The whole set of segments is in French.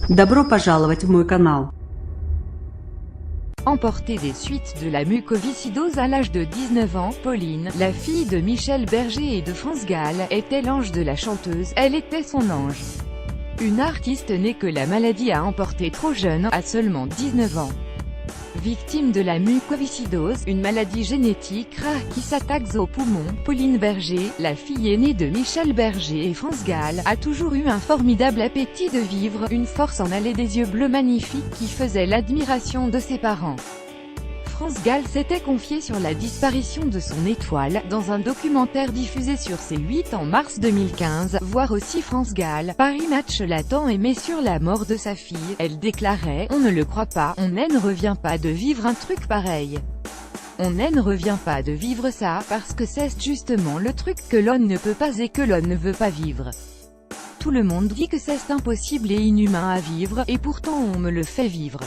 Добро пожаловать в мой канал. Emportée des suites de la mucoviscidose à l'âge de 19 ans, Pauline, la fille de Michel Berger et de France Gall, était l'ange de la chanteuse, elle était son ange. Une artiste née que la maladie a emporté trop jeune, à seulement 19 ans. Victime de la mucoviscidose, une maladie génétique rare qui s'attaque aux poumons, Pauline Berger, la fille aînée de Michel Berger et France Gall, a toujours eu un formidable appétit de vivre, une force en elle et des yeux bleus magnifiques qui faisaient l'admiration de ses parents. France Gall s'était confiée sur la disparition de son étoile, dans un documentaire diffusé sur C8 en mars 2015, voir aussi France Gall, Paris Match l'attend aimé sur la mort de sa fille, elle déclarait « On ne le croit pas, on ne revient pas de vivre un truc pareil. On ne revient pas de vivre ça, parce que c'est justement le truc que l'on ne peut pas et que l'on ne veut pas vivre. Tout le monde dit que c'est impossible et inhumain à vivre, et pourtant on me le fait vivre.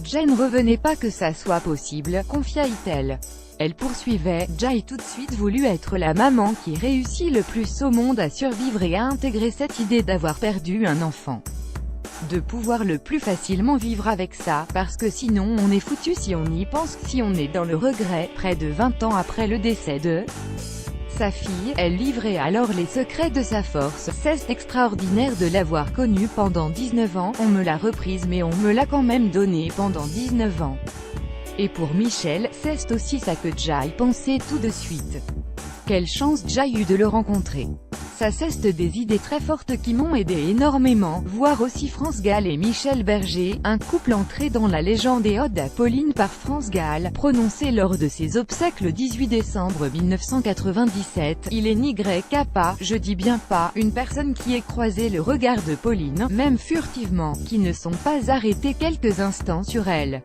Je ne revenais pas que ça soit possible, confia-t-elle. Elle poursuivait, j'ai tout de suite voulu être la maman qui réussit le plus au monde à survivre et à intégrer cette idée d'avoir perdu un enfant. De pouvoir le plus facilement vivre avec ça, parce que sinon on est foutu si on y pense, si on est dans le regret, près de 20 ans après le décès de sa fille, elle livrait alors les secrets de sa force. C'est extraordinaire de l'avoir connue pendant 19 ans, on me l'a reprise mais on me l'a quand même donnée pendant 19 ans. Et pour Michel, c'est aussi ça que j'ai pensé tout de suite. Quelle chance j'ai eu de le rencontrer. Ça c'est des idées très fortes qui m'ont aidé énormément, voir aussi France Gall et Michel Berger, un couple entré dans la légende et ode à Pauline par France Gall, prononcé lors de ses obsèques le 18 décembre 1997, il est n'y a pas, je dis bien pas, une personne qui ait croisé le regard de Pauline, même furtivement, qui ne sont pas arrêtés quelques instants sur elle.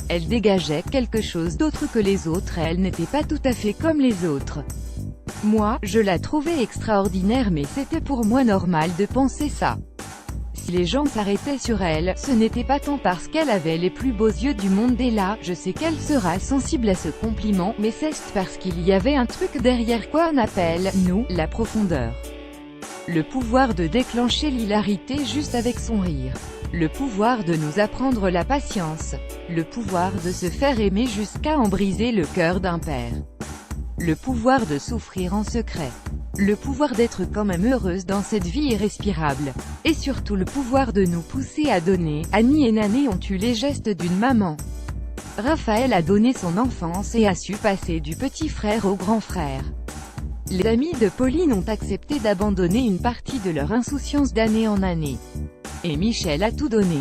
Elle dégageait quelque chose d'autre que les autres, elle n'était pas tout à fait comme les autres. Moi, je la trouvais extraordinaire mais c'était pour moi normal de penser ça. Si les gens s'arrêtaient sur elle, ce n'était pas tant parce qu'elle avait les plus beaux yeux du monde et là, je sais qu'elle sera sensible à ce compliment, mais c'est parce qu'il y avait un truc derrière quoi on appelle, nous, la profondeur. Le pouvoir de déclencher l'hilarité juste avec son rire. Le pouvoir de nous apprendre la patience. Le pouvoir de se faire aimer jusqu'à en briser le cœur d'un père. Le pouvoir de souffrir en secret. Le pouvoir d'être quand même heureuse dans cette vie irrespirable. Et surtout le pouvoir de nous pousser à donner. Annie et Nané ont eu les gestes d'une maman. Raphaël a donné son enfance et a su passer du petit frère au grand frère. Les amis de Pauline ont accepté d'abandonner une partie de leur insouciance d'année en année. Et Michel a tout donné.